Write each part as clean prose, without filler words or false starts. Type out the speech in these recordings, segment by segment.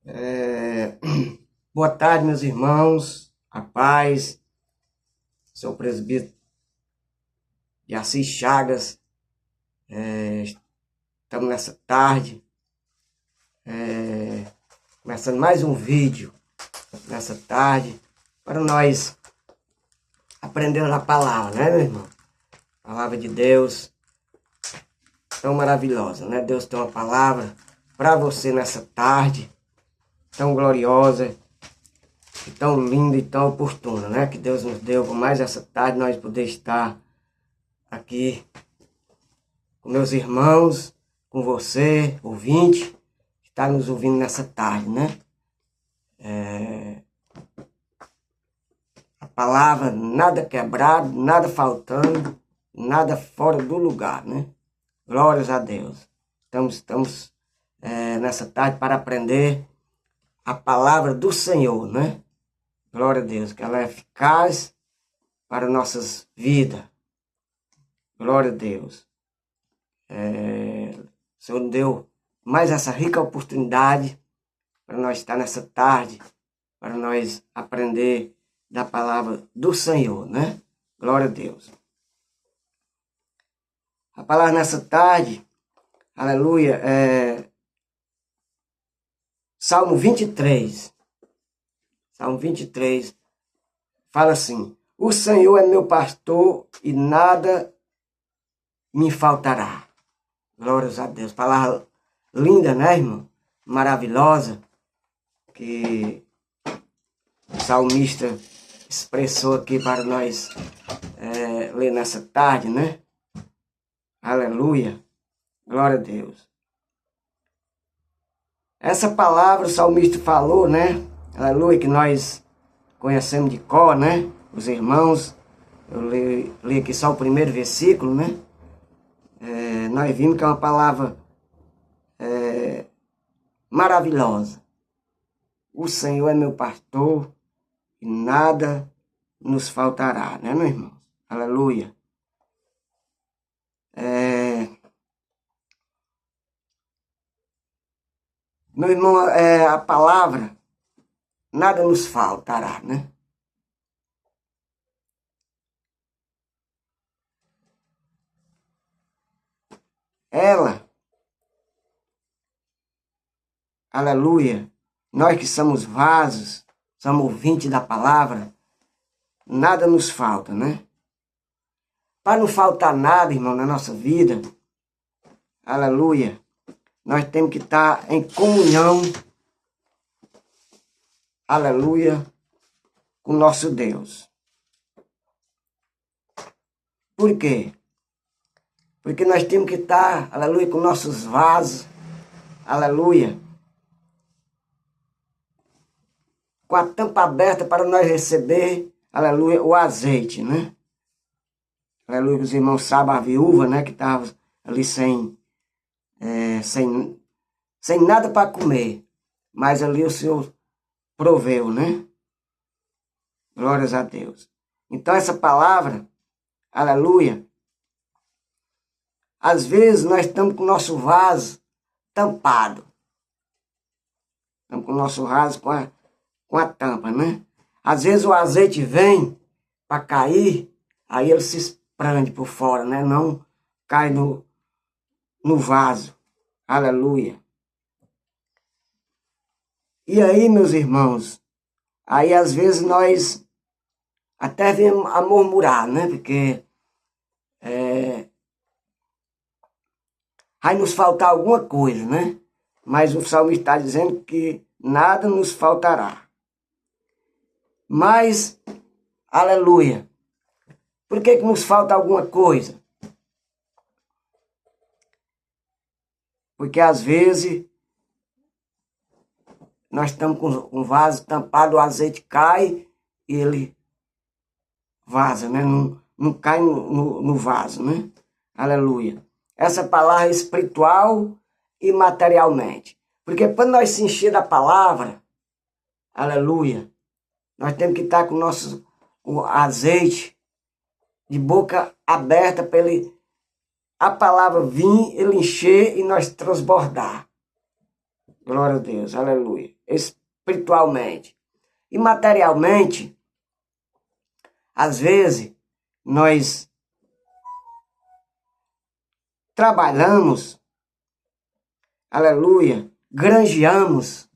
É, Boa tarde, meus irmãos, a paz, sou o presbítero de Assis Chagas. Estamos nessa tarde, começando mais um vídeo nessa tarde, para nós aprendermos a palavra, né, meu irmão? A palavra de Deus, tão maravilhosa, né? Deus tem uma palavra para você nessa tarde, tão gloriosa, e tão linda e tão oportuna, né? Que Deus nos deu por mais essa tarde, nós poder estar aqui com meus irmãos, com você, ouvinte, que está nos ouvindo nessa tarde, né? A palavra, nada quebrado, nada faltando, nada fora do lugar, né? Glórias a Deus. Estamos nessa tarde para aprender a palavra do Senhor, né? Glória a Deus, que ela é eficaz para nossas vidas. Glória a Deus. O Senhor deu mais essa rica oportunidade para nós estar nessa tarde, para nós aprender da palavra do Senhor, né? Glória a Deus. A palavra nessa tarde, aleluia, é Salmo 23. Salmo 23 fala assim: o Senhor é meu pastor e nada me faltará. Glórias a Deus. Palavra linda, né, irmão? Maravilhosa, que o salmista expressou aqui para nós ler nessa tarde, né? Aleluia. Glória a Deus. Essa palavra o salmista falou, né? Aleluia, que nós conhecemos de cor, né? Os irmãos, eu li aqui só o primeiro versículo, né? Nós vimos que é uma palavra maravilhosa. O Senhor é meu pastor e nada nos faltará, né, meu irmão? Aleluia. Meu irmão, a palavra, nada nos faltará, né? Ela, aleluia, nós que somos vasos, somos ouvintes da palavra, nada nos falta, né? Para não faltar nada, irmão, na nossa vida, aleluia, nós temos que estar em comunhão, aleluia, com nosso Deus. Por quê? Porque nós temos que estar, aleluia, com nossos vasos, aleluia, com a tampa aberta para nós receber, aleluia, o azeite, né? Aleluia, os irmãos sabem, a viúva, né, que estava ali sem nada para comer, mas ali o Senhor proveu, né? Glórias a Deus. Então essa palavra, aleluia, às vezes nós estamos com o nosso vaso tampado. Estamos com o nosso vaso com a tampa, né? Às vezes o azeite vem para cair, aí ele se expande por fora, né? Não cai no vaso. Aleluia. E aí, meus irmãos, aí às vezes nós até vemos a murmurar, né? Porque vai nos faltar alguma coisa, né? Mas o salmista está dizendo que nada nos faltará. Mas, aleluia, por que nos falta alguma coisa? Porque às vezes nós estamos com um vaso tampado, o azeite cai e ele vaza, né? Não cai no vaso, né? Aleluia. Essa palavra é espiritual e materialmente. Porque quando nós se encher da palavra, aleluia, nós temos que estar com o azeite de boca aberta para a palavra vir, ele encher e nós transbordar. Glória a Deus, aleluia. Espiritualmente. E materialmente, às vezes, nós trabalhamos, aleluia, granjeamos,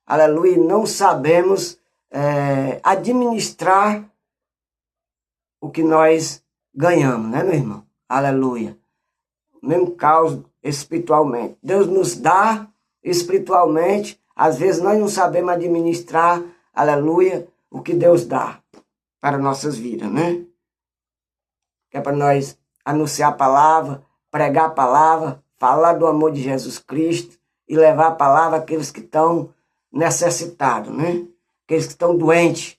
aleluia, e não sabemos administrar o que nós ganhamos, né, meu irmão? Aleluia. Mesmo caso espiritualmente. Deus nos dá espiritualmente, às vezes nós não sabemos administrar, aleluia, o que Deus dá para nossas vidas, né? Que é para nós anunciar a palavra, pregar a palavra, falar do amor de Jesus Cristo e levar a palavra àqueles que estão necessitados, né? Aqueles que estão doentes,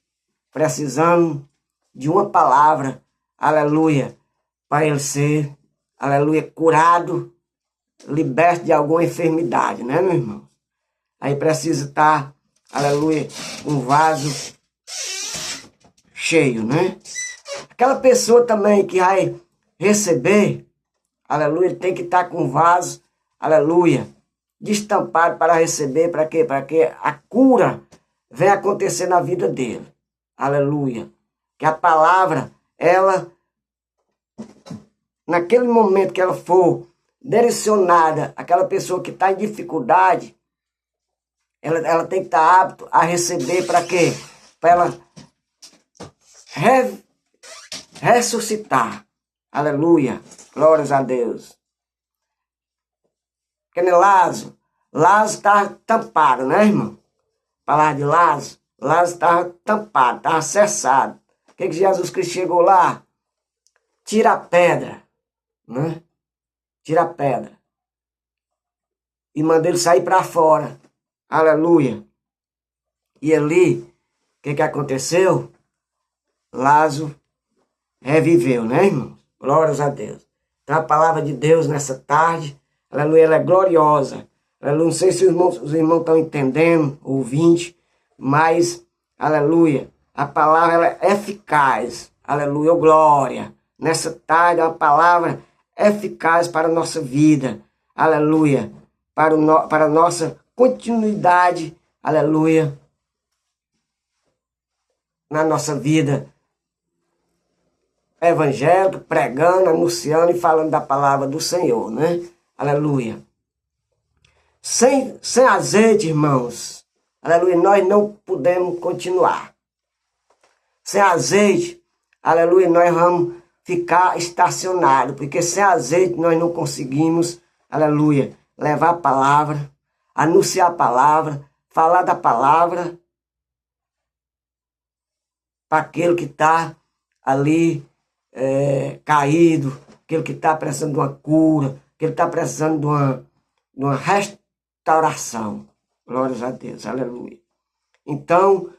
precisando de uma palavra, aleluia, para ele ser, aleluia, curado, liberto de alguma enfermidade, né, meu irmão? Aí precisa estar, aleluia, um vaso cheio, né? Aquela pessoa também que vai receber, aleluia, tem que estar com o vaso, aleluia, destampado para receber, para quê? Para que a cura venha acontecer na vida dele, aleluia. Que a palavra, ela, naquele momento que ela for direcionada àquela pessoa que está em dificuldade, ela tem que estar apta a receber para quê? Para ela ressuscitar. Aleluia. Glórias a Deus. Porque nem Lázaro estava tampado, né, irmão? Falar de Lázaro estava tampado, estava cessado. O que Jesus Cristo chegou lá? Tira a pedra, né? Tira a pedra. E manda ele sair para fora. Aleluia. E ali, o que aconteceu? Lázaro reviveu, né, irmão? Glórias a Deus. Então a palavra de Deus nessa tarde, aleluia, ela é gloriosa. Aleluia, não sei se os irmãos estão entendendo, ouvindo, mas, aleluia, a palavra ela é eficaz. Aleluia, glória. Nessa tarde, a palavra eficaz para a nossa vida. Aleluia. Para a nossa continuidade. Aleluia. Na nossa vida evangélica, pregando, anunciando e falando da palavra do Senhor, né? Aleluia. Sem azeite, irmãos, aleluia, nós não podemos continuar. Sem azeite, aleluia, nós vamos ficar estacionados, porque sem azeite nós não conseguimos, aleluia, levar a palavra, anunciar a palavra, falar da palavra para aquele que está ali caído, aquele que está precisando de uma cura, aquele que está precisando de uma restauração. Glórias a Deus, aleluia. Então,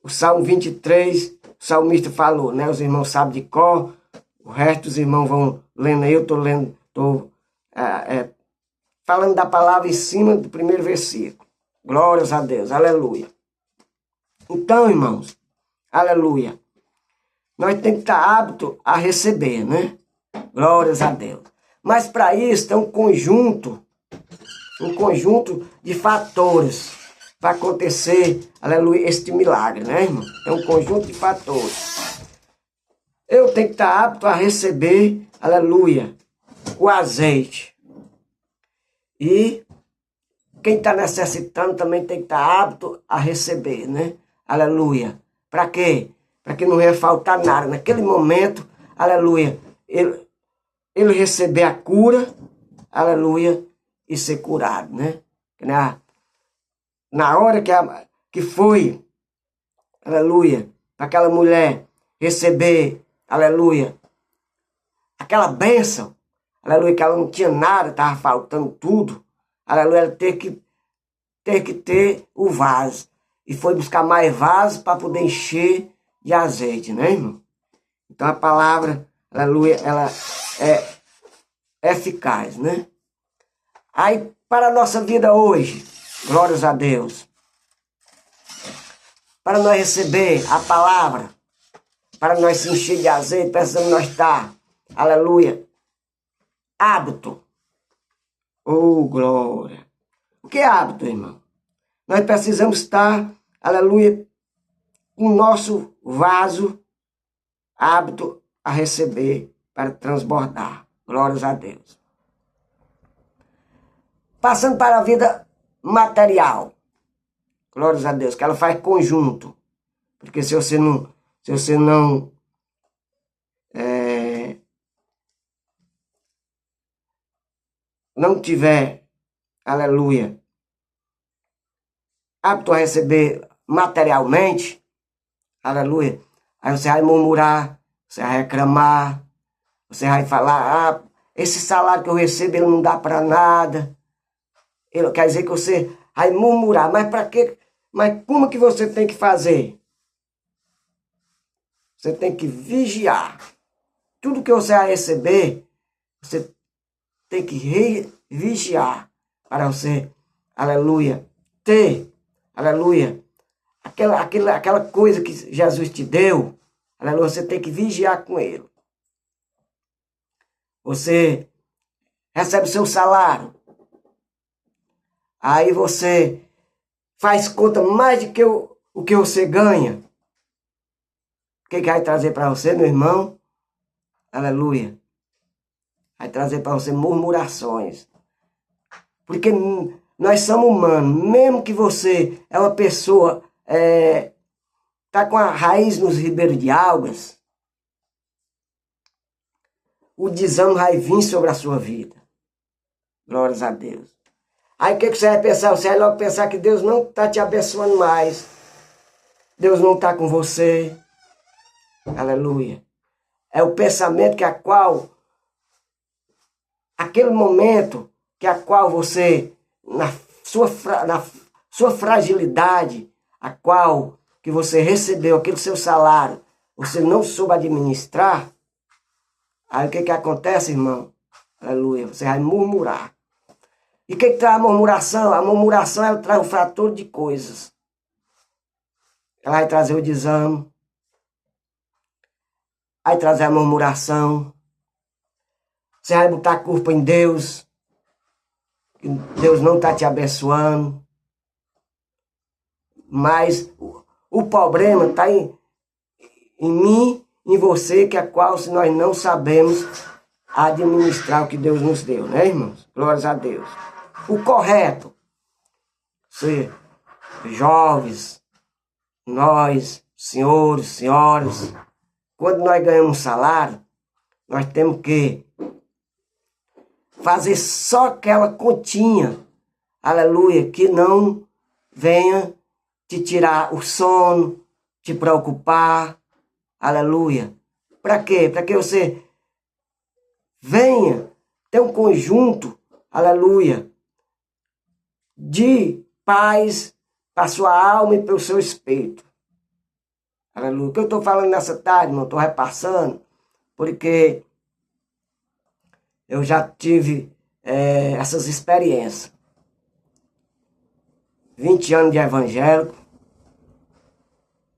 o Salmo 23, o salmista falou, né? Os irmãos sabem de cor, o resto dos irmãos vão lendo aí, eu estou lendo, estou falando da palavra em cima do primeiro versículo. Glórias a Deus, aleluia. Então, irmãos, aleluia, nós temos que estar aptos a receber, né? Glórias a Deus. Mas para isso tem um conjunto de fatores para acontecer, aleluia, este milagre, né, irmão? É um conjunto de fatores. Eu tenho que estar apto a receber, aleluia, o azeite. E quem está necessitando também tem que estar apto a receber, né? Aleluia. Para quê? Para que não ia faltar nada. Naquele momento, aleluia, ele receber a cura, aleluia, e ser curado, né? Na hora que foi, aleluia, para aquela mulher receber, aleluia, aquela bênção, aleluia, que ela não tinha nada, estava faltando tudo, aleluia, ela ter que ter o vaso. E foi buscar mais vaso para poder encher de azeite, né, irmão? Então a palavra, aleluia, ela é eficaz, né? Aí, para a nossa vida hoje, glórias a Deus, para nós receber a palavra, para nós se encher de azeite, precisamos nós estar, aleluia, hábito. Oh, glória. O que é hábito, irmão? Nós precisamos estar, aleluia, com o nosso vaso hábito a receber para transbordar. Glórias a Deus. Passando para a vida material. Glórias a Deus, que ela faz conjunto. Porque se você não tiver, aleluia, apto a receber materialmente, aleluia, aí você vai murmurar, você vai reclamar, você vai falar, esse salário que eu recebo ele não dá para nada. Ele quer dizer que você vai murmurar, mas para quê? Mas como que você tem que fazer? Você tem que vigiar. Tudo que você vai receber, você tem que vigiar para você, aleluia, ter, aleluia, aquela coisa que Jesus te deu, aleluia, você tem que vigiar com ele. Você recebe seu salário, aí você faz conta mais do que o que você ganha. O que vai trazer para você, meu irmão? Aleluia. Vai trazer para você murmurações. Porque nós somos humanos. Mesmo que você é uma pessoa, tá com a raiz nos ribeiros de algas, o desânimo vai vir sobre a sua vida. Glórias a Deus. Aí o que você vai pensar? Você vai logo pensar que Deus não está te abençoando mais. Deus não está com você. Aleluia. É o pensamento que aquele momento que a qual você, na sua fragilidade, a qual que você recebeu aquele seu salário, você não soube administrar, aí o que acontece, irmão? Aleluia, você vai murmurar. E o que traz a murmuração? A murmuração, ela traz um fator de coisas. Ela vai trazer o desânimo, vai trazer a murmuração, você vai botar a culpa em Deus, que Deus não está te abençoando. Mas o problema está em mim, em você, que é qual se nós não sabemos administrar o que Deus nos deu, né, irmãos? Glórias a Deus. O correto, ser jovens, nós, senhores, senhoras, quando nós ganhamos um salário, nós temos que fazer só aquela continha, aleluia, que não venha te tirar o sono, te preocupar, aleluia. Para quê? Para que você venha ter um conjunto, aleluia, de paz para a sua alma e para o seu espírito. Aleluia. O que eu estou falando nessa tarde, irmão, estou repassando, porque eu já tive essas experiências. 20 anos de evangélico,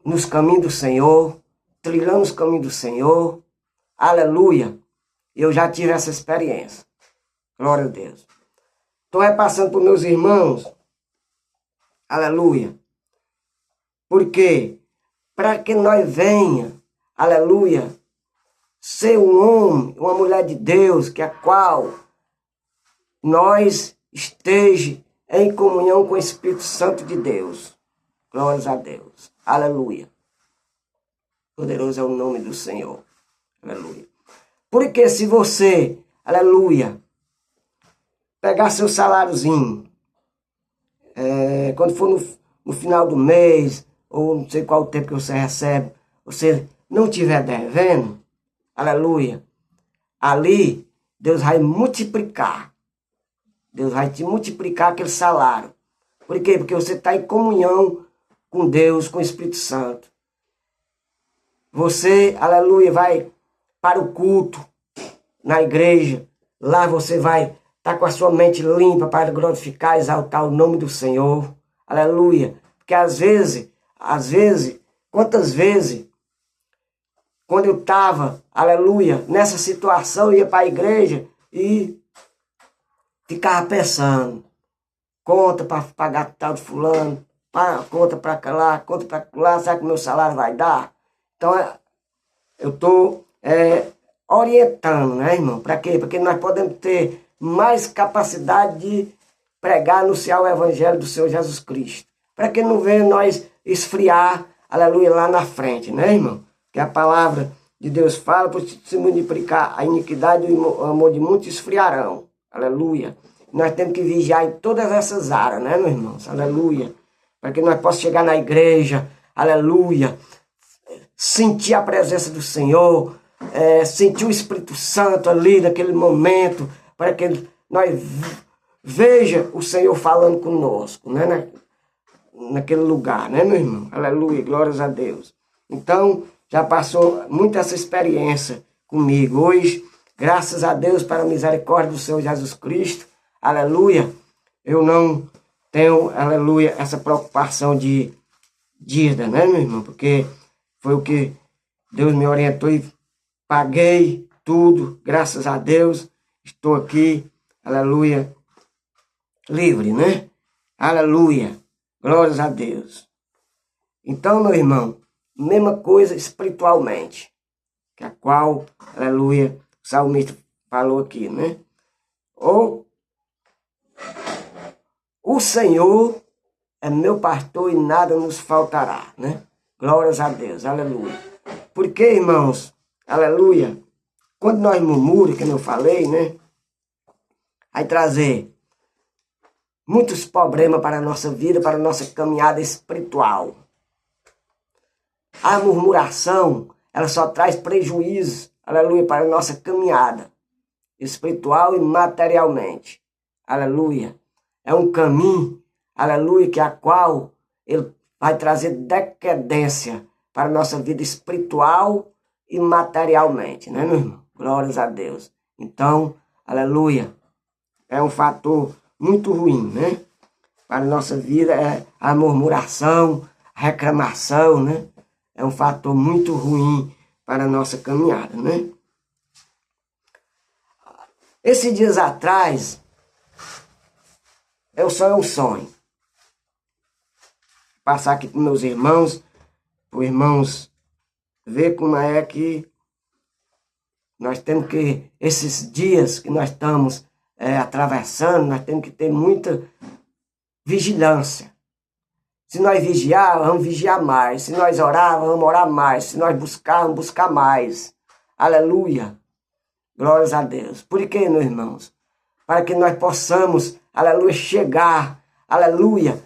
nos caminhos do Senhor, trilhando os caminhos do Senhor, aleluia. Eu já tive essa experiência. Glória a Deus. Estou repassando para os meus irmãos, aleluia. Porque para que nós venha, aleluia, ser um homem, uma mulher de Deus, que a qual nós esteja em comunhão com o Espírito Santo de Deus. Glórias a Deus. Aleluia. Poderoso é o nome do Senhor. Aleluia. Porque se você, aleluia, pegar seu saláriozinho, quando for no final do mês, ou não sei qual o tempo que você recebe, você não estiver devendo, aleluia, ali Deus vai multiplicar. Deus vai te multiplicar aquele salário. Por quê? Porque você está em comunhão com Deus, com o Espírito Santo. Você, aleluia, vai para o culto na igreja. Lá você vai estar com a sua mente limpa para glorificar, exaltar o nome do Senhor. Aleluia. Porque às vezes, quantas vezes, quando eu estava, aleluia, nessa situação, eu ia para a igreja e ficava pensando, conta para pagar tal de fulano, conta para lá, conta para lá, será que o meu salário vai dar? Então, eu estou orientando, né, irmão? Para quê? Porque nós podemos ter mais capacidade de pregar, anunciar o evangelho do Senhor Jesus Cristo. Para que não venha nós esfriar, aleluia, lá na frente, né, irmão? Que a palavra de Deus fala, por se multiplicar a iniquidade e o amor de muitos esfriarão. Aleluia. Nós temos que vigiar em todas essas áreas, né, meus irmãos? Aleluia. Para que nós possamos chegar na igreja, aleluia, sentir a presença do Senhor, sentir o Espírito Santo ali naquele momento, para que nós veja o Senhor falando conosco, né? Naquele lugar, né, meu irmão? Aleluia, glórias a Deus. Então, já passou muito essa experiência comigo. Hoje, graças a Deus, para a misericórdia do Senhor Jesus Cristo, aleluia, eu não tenho, aleluia, essa preocupação de dívida, né, meu irmão? Porque foi o que Deus me orientou e paguei tudo, graças a Deus, estou aqui, aleluia, livre, né? Aleluia, glórias a Deus. Então, meu irmão, mesma coisa espiritualmente, que a qual, aleluia, o salmista falou aqui, né? Ou o Senhor é meu pastor e nada nos faltará, né? Glórias a Deus, aleluia. Porque, irmãos, aleluia, quando nós murmuramos, como eu falei, né? Vai trazer muitos problemas para a nossa vida, para a nossa caminhada espiritual. A murmuração, ela só traz prejuízo, aleluia, para a nossa caminhada espiritual e materialmente. Aleluia. É um caminho, aleluia, que a qual ele vai trazer decadência para a nossa vida espiritual e materialmente, né, meu irmão? Glórias a Deus. Então, aleluia, é um fator muito ruim, né? Para a nossa vida é a murmuração, a reclamação, né? É um fator muito ruim para a nossa caminhada, né? Esses dias atrás, eu sonhei um sonho. Passar aqui para meus irmãos, para os irmãos ver como é que nós temos que, esses dias que nós estamos atravessando, nós temos que ter muita vigilância. Se nós vigiar, vamos vigiar mais. Se nós orar, vamos orar mais. Se nós buscar, vamos buscar mais. Aleluia. Glórias a Deus. Por quê, meus irmãos? Para que nós possamos, aleluia, chegar, aleluia,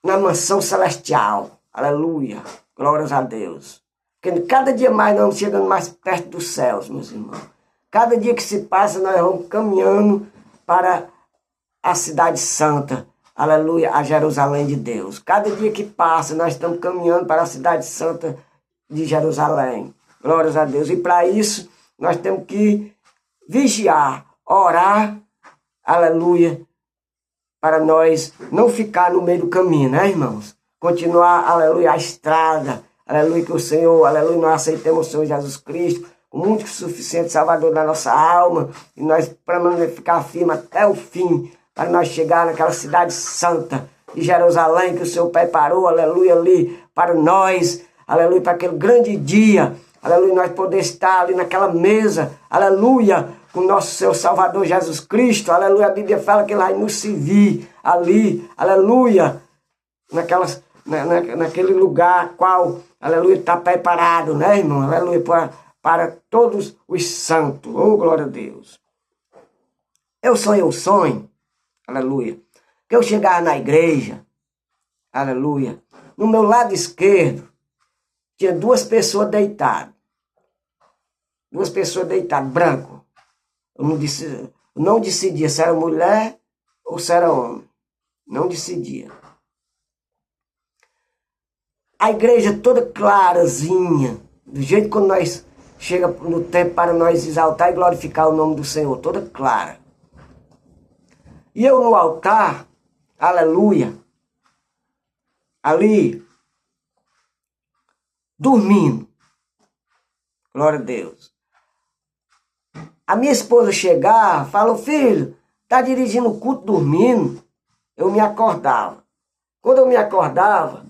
na mansão celestial. Aleluia. Glórias a Deus. Porque cada dia mais nós vamos chegando mais perto dos céus, meus irmãos. Cada dia que se passa, nós vamos caminhando para a cidade santa. Aleluia, a Jerusalém de Deus. Cada dia que passa, nós estamos caminhando para a cidade santa de Jerusalém. Glórias a Deus. E para isso, nós temos que vigiar, orar, aleluia, para nós não ficar no meio do caminho, né, irmãos? Continuar, aleluia, a estrada, aleluia, que o Senhor, aleluia, nós aceitemos o Senhor Jesus Cristo, o único suficiente Salvador da nossa alma, e nós, para nós ficar firme até o fim, para nós chegar naquela cidade santa de Jerusalém, que o Senhor preparou, aleluia, ali, para nós, aleluia, para aquele grande dia, aleluia, nós poder estar ali naquela mesa, aleluia, com o nosso Senhor Salvador Jesus Cristo, aleluia, a Bíblia fala que ele vai nos servir ali, aleluia, naquele lugar qual, aleluia, está preparado, né, irmão, aleluia, para todos os santos, oh, glória a Deus. Eu sonhei um sonho, aleluia, que eu chegava na igreja, aleluia, no meu lado esquerdo, tinha duas pessoas deitadas, branco. Eu não decidia se era mulher ou se era homem. Não decidia. A igreja toda clarazinha, do jeito quando nós chega no tempo para nós exaltar e glorificar o nome do Senhor, toda clara. E eu no altar, aleluia, ali, dormindo. Glória a Deus. A minha esposa chegar, falou, filho, tá dirigindo o culto dormindo, eu me acordava. Quando eu me acordava,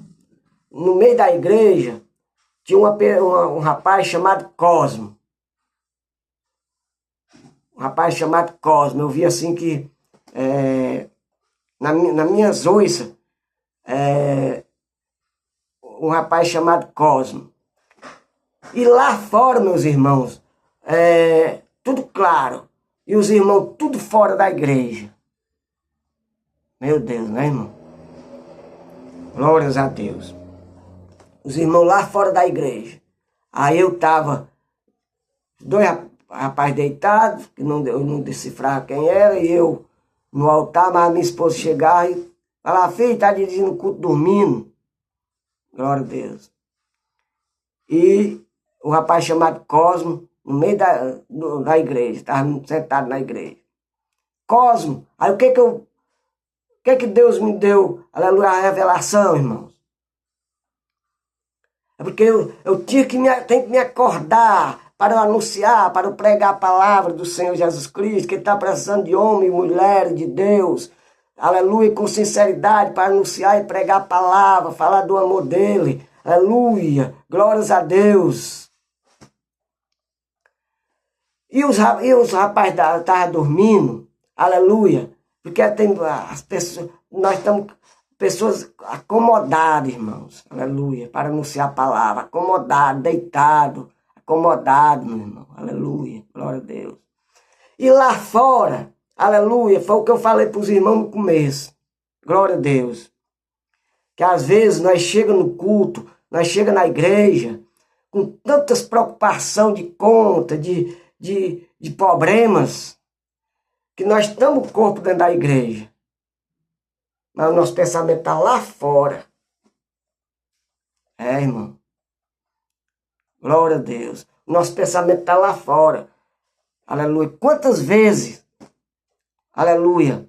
no meio da igreja, tinha um rapaz chamado Cosmo. Um rapaz chamado Cosmo. Eu vi assim que na minha zoiça, um rapaz chamado Cosmo. E lá fora, meus irmãos, tudo claro. E os irmãos tudo fora da igreja. Meu Deus, né, irmão? Glórias a Deus. Os irmãos lá fora da igreja. Aí eu tava, dois rapazes deitados, que eu não decifrava quem era, e eu no altar, mas a minha esposa chegava e falava, filho, tá dirigindo o culto dormindo. Glória a Deus. E um rapaz chamado Cosmo, no meio da igreja, estava sentado na igreja. Cosmo, aí o que Deus me deu, aleluia, a revelação, irmãos? É porque eu tenho que me acordar para eu anunciar, para eu pregar a palavra do Senhor Jesus Cristo, que Ele está precisando de homem e mulher de Deus, aleluia, com sinceridade, para anunciar e pregar a palavra, falar do amor dEle, aleluia, glórias a Deus. E os rapazes estavam dormindo, aleluia, porque tem as pessoas, nós estamos pessoas acomodadas, irmãos, aleluia, para anunciar a palavra, acomodado, deitado, acomodado, meu irmão, aleluia, glória a Deus. E lá fora, aleluia, foi o que eu falei para os irmãos no começo, glória a Deus, que às vezes nós chegamos no culto, nós chegamos na igreja, com tantas preocupações de conta, de problemas, que nós estamos o corpo dentro da igreja, mas o nosso pensamento está lá fora. Irmão. Glória a Deus. O nosso pensamento está lá fora. Aleluia. Quantas vezes, aleluia,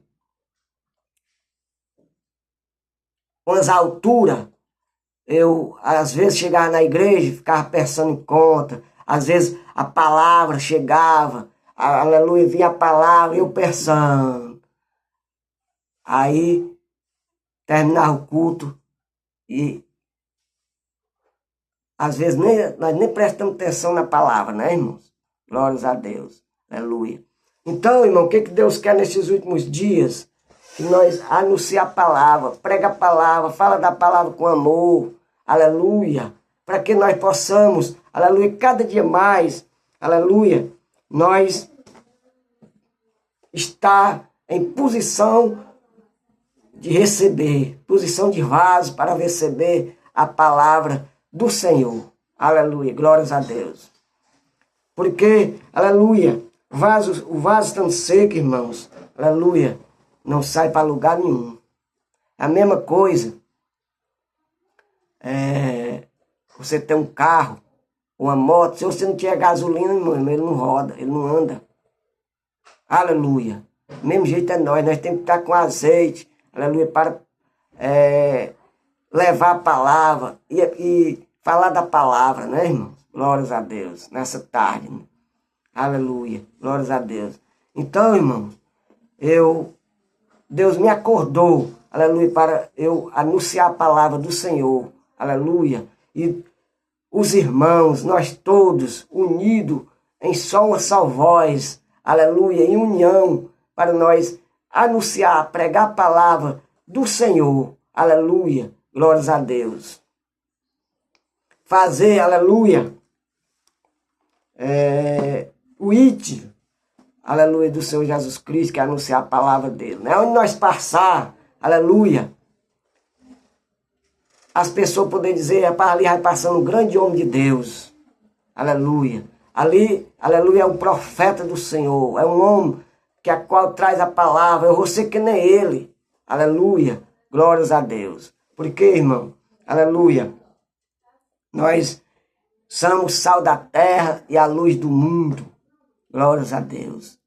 com as alturas, eu às vezes chegava na igreja e ficava pensando em conta. Às vezes a palavra chegava, aleluia, vinha a palavra e eu pensando. Aí terminava o culto e às vezes nós nem prestamos atenção na palavra, né, irmãos? Glórias a Deus. Aleluia. Então, irmão, o que Deus quer nesses últimos dias? Que nós anunciemos a palavra, prega a palavra, fala da palavra com amor. Aleluia. Para que nós possamos, aleluia, cada dia mais, aleluia, nós estar em posição de receber, posição de vaso para receber a palavra do Senhor. Aleluia, glórias a Deus. Porque, aleluia, o vaso tão seco, irmãos, aleluia, não sai para lugar nenhum. A mesma coisa, você tem um carro, uma moto, se você não tiver gasolina, irmão, ele não roda, ele não anda. Aleluia. Do mesmo jeito é nós temos que estar com azeite, aleluia, para levar a palavra e falar da palavra, né, irmãos? Glórias a Deus, nessa tarde. Né? Aleluia, glórias a Deus. Então, irmãos, Deus me acordou, aleluia, para eu anunciar a palavra do Senhor, aleluia. E os irmãos, nós todos, unidos em uma só voz, aleluia, em união, para nós anunciar, pregar a palavra do Senhor, aleluia, glórias a Deus. Fazer, aleluia, o it, aleluia, do Senhor Jesus Cristo, que é anunciar a palavra dele. Né? Onde nós passar, aleluia, as pessoas poderem dizer, rapaz, ali vai passando um grande homem de Deus, aleluia. Ali, aleluia, é um profeta do Senhor, é um homem que a qual traz a palavra, eu vou ser que nem ele, aleluia, glórias a Deus. Porque, irmão, aleluia, nós somos sal da terra e a luz do mundo. Glórias a Deus.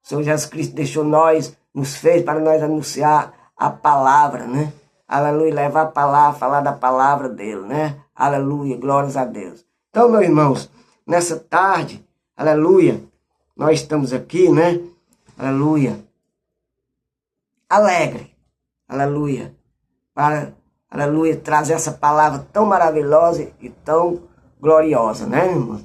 O Senhor Jesus Cristo deixou nos fez para nós anunciar a palavra, né? Aleluia, levar a palavra, falar da palavra dele, né? Aleluia, glórias a Deus. Então, meus irmãos, nessa tarde, aleluia, nós estamos aqui, né? Aleluia, alegre, aleluia, para, aleluia, trazer essa palavra tão maravilhosa e tão gloriosa, né, irmão?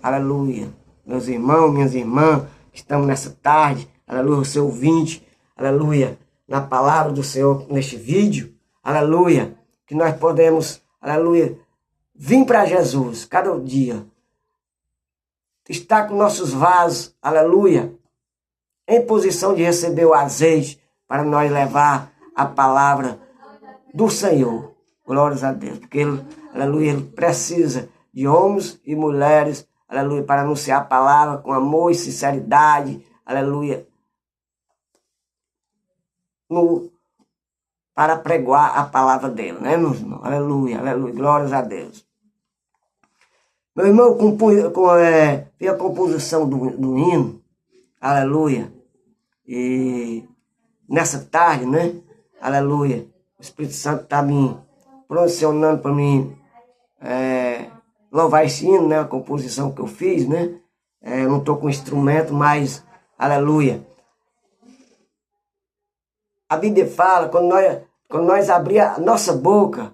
Aleluia. Meus irmãos, minhas irmãs, estamos nessa tarde, aleluia, o seu ouvinte, aleluia, na palavra do Senhor neste vídeo, aleluia, que nós podemos, aleluia, vir para Jesus cada dia, estar com nossos vasos, aleluia, em posição de receber o azeite para nós levar a palavra do Senhor. Glórias a Deus, porque ele, aleluia, ele precisa de homens e mulheres, aleluia, para anunciar a palavra com amor e sinceridade, aleluia, para pregoar a palavra dele, né, meus irmãos? Aleluia, aleluia, glórias a Deus. Meu irmão, vi a composição do hino, aleluia, e nessa tarde, né, aleluia, o Espírito Santo está me pronunciando para mim louvar esse hino, né, a composição que eu fiz, né, eu não estou com instrumento, mas, aleluia. A Bíblia fala, quando nós abrir a nossa boca,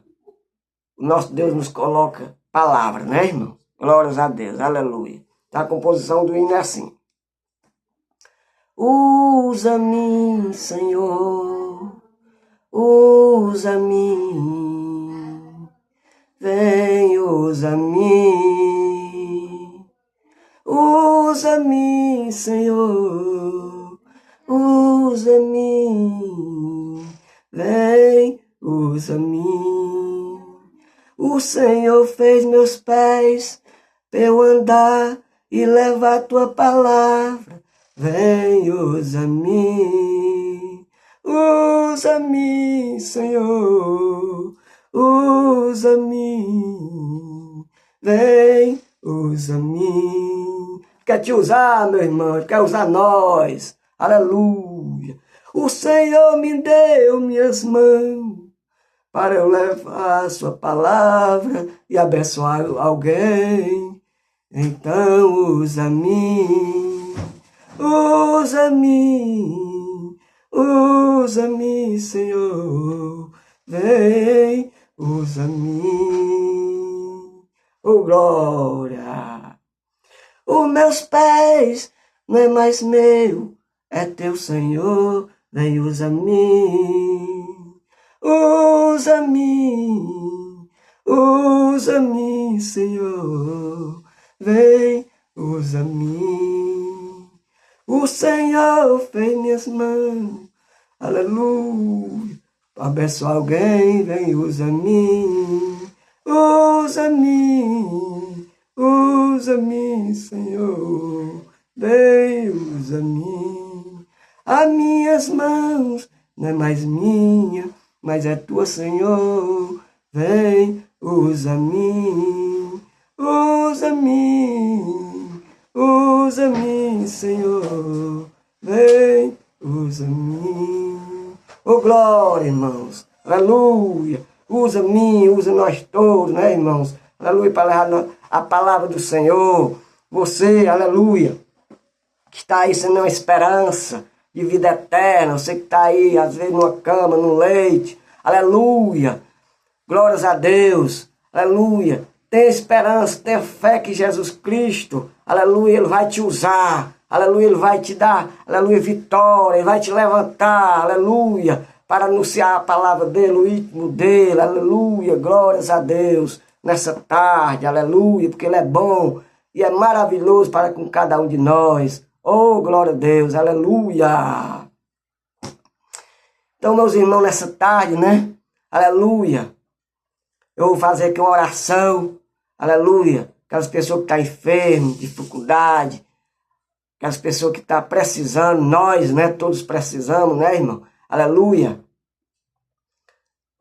o nosso Deus nos coloca palavra, né, irmão? Glórias a Deus, aleluia. Então, a composição do hino é assim. Usa-me, Senhor, usa-me, vem, usa-me, usa-me, Senhor, usa-me, vem, usa-me. O Senhor fez meus pés para eu andar e levar tua palavra. Vem, usa-me, usa-me, Senhor, usa-me, vem, usa-me. Quer te usar, meu irmão, quer usar nós, aleluia. O Senhor me deu minhas mãos para eu levar a sua palavra e abençoar alguém. Então usa-me, usa-me, usa-me, Senhor, vem, usa-me. Oh, glória! Os meus pés não é mais meu, é teu, Senhor, vem, usa-me. Usa-me, usa-me, Senhor, vem, usa-me. O Senhor fez minhas mãos, aleluia, para abençoar alguém, vem, usa-me, usa-me, usa-me, Senhor, vem, usa-me. As minhas mãos não é mais minha, mas é tua, Senhor, vem, usa-me, usa-me, usa-me, Senhor, vem, usa-me. Oh, glória, irmãos, aleluia, usa-me, usa nós todos, né, irmãos, aleluia, para levar a palavra do Senhor, você, aleluia, que está aí sem nenhuma esperança de vida eterna, você que está aí, às vezes numa cama, num leite, aleluia, glórias a Deus, aleluia, tenha esperança, tenha fé que Jesus Cristo, aleluia, Ele vai te usar, aleluia, Ele vai te dar, aleluia, vitória, Ele vai te levantar, aleluia, para anunciar a palavra dele, o ritmo dele, aleluia, glórias a Deus, nessa tarde, aleluia, porque Ele é bom e é maravilhoso para com cada um de nós. Oh, glória a Deus, aleluia. Então, meus irmãos, nessa tarde, né? Aleluia. Eu vou fazer aqui uma oração, aleluia. Aquelas pessoas que estão enfermas, dificuldade, aquelas pessoas que estão precisando, nós, né? Todos precisamos, né, irmão? Aleluia.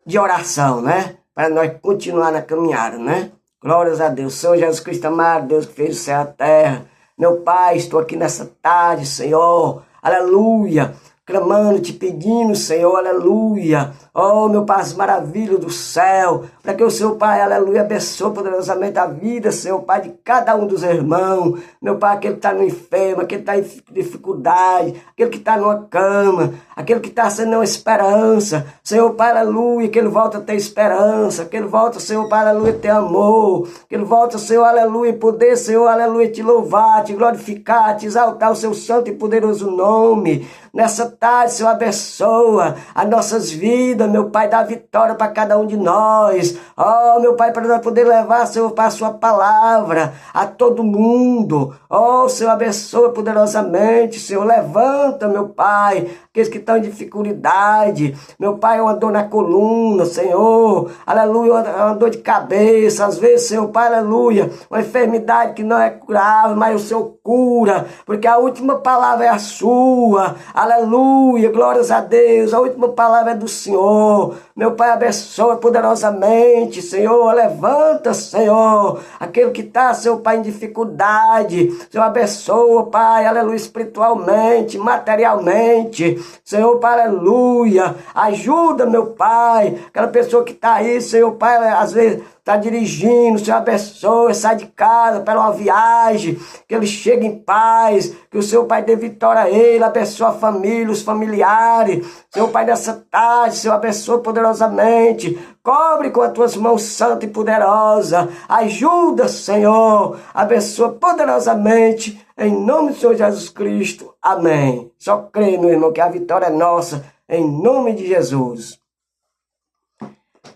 De oração, né? Para nós continuar na caminhada, né? Glórias a Deus. Senhor Jesus Cristo amado, Deus que fez o céu e a terra. Meu Pai, estou aqui nessa tarde, Senhor, aleluia, clamando, te pedindo, Senhor, aleluia. Oh, meu Pai, as maravilhas do céu, para que o Senhor, Pai, aleluia, abençoe poderosamente a vida, Senhor, Pai, de cada um dos irmãos. Meu Pai, aquele que está no enfermo, aquele que está em dificuldade, aquele que está numa cama, aquele que está sem nenhuma esperança. Senhor, Pai, aleluia, que ele volta a ter esperança, que ele volta, Senhor, Pai, aleluia, a ter amor, que ele volta, Senhor, aleluia, poder, Senhor, aleluia, te louvar, te glorificar, te exaltar o seu santo e poderoso nome. Nessa tarde, Senhor, abençoa as nossas vidas, meu Pai, dá vitória para cada um de nós. Oh, meu Pai, para nós poder levar, Senhor, para a sua palavra a todo mundo. Oh, Senhor, abençoa poderosamente, Senhor, levanta, meu Pai, aqueles que estão em dificuldade. Meu Pai, uma dor na coluna, Senhor, aleluia, uma dor de cabeça, às vezes, Senhor, Pai, aleluia, uma enfermidade que não é curável, mas o Senhor cura, porque a última palavra é a sua. Aleluia, glórias a Deus, a última palavra é do Senhor. Meu Pai, abençoa poderosamente, Senhor, levanta, Senhor, aquele que está, Senhor Pai, em dificuldade. Senhor, abençoa, Pai, aleluia, espiritualmente, materialmente. Senhor, Pai, aleluia, ajuda, meu Pai, aquela pessoa que está aí, Senhor, Pai, às vezes está dirigindo, Senhor, abençoe, sai de casa para uma viagem, que ele chegue em paz, que o Senhor, Pai, dê vitória a ele, abençoe a família, os familiares. Senhor, Pai, nessa tarde, Senhor, abençoe poderosamente, cobre com as tuas mãos santa e poderosa, ajuda, Senhor, abençoa poderosamente, em nome do Senhor Jesus Cristo, amém. Só creio, meu irmão, que a vitória é nossa, em nome de Jesus.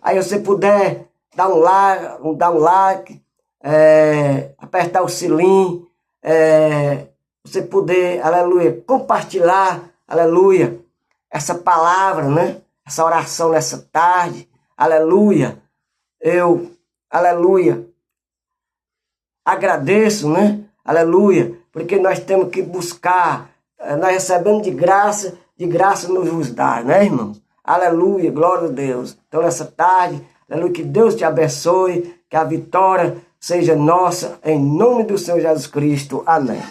Aí você puder dar um like, apertar o sininho, você poder, aleluia, compartilhar, aleluia, essa palavra, né? Essa oração nessa tarde, aleluia. Eu, aleluia, agradeço, né? Aleluia, porque nós temos que buscar, nós recebemos de graça nos dá, né, irmãos? Aleluia, glória a Deus. Então, nessa tarde, aleluia, que Deus te abençoe, que a vitória seja nossa, em nome do Senhor Jesus Cristo. Amém.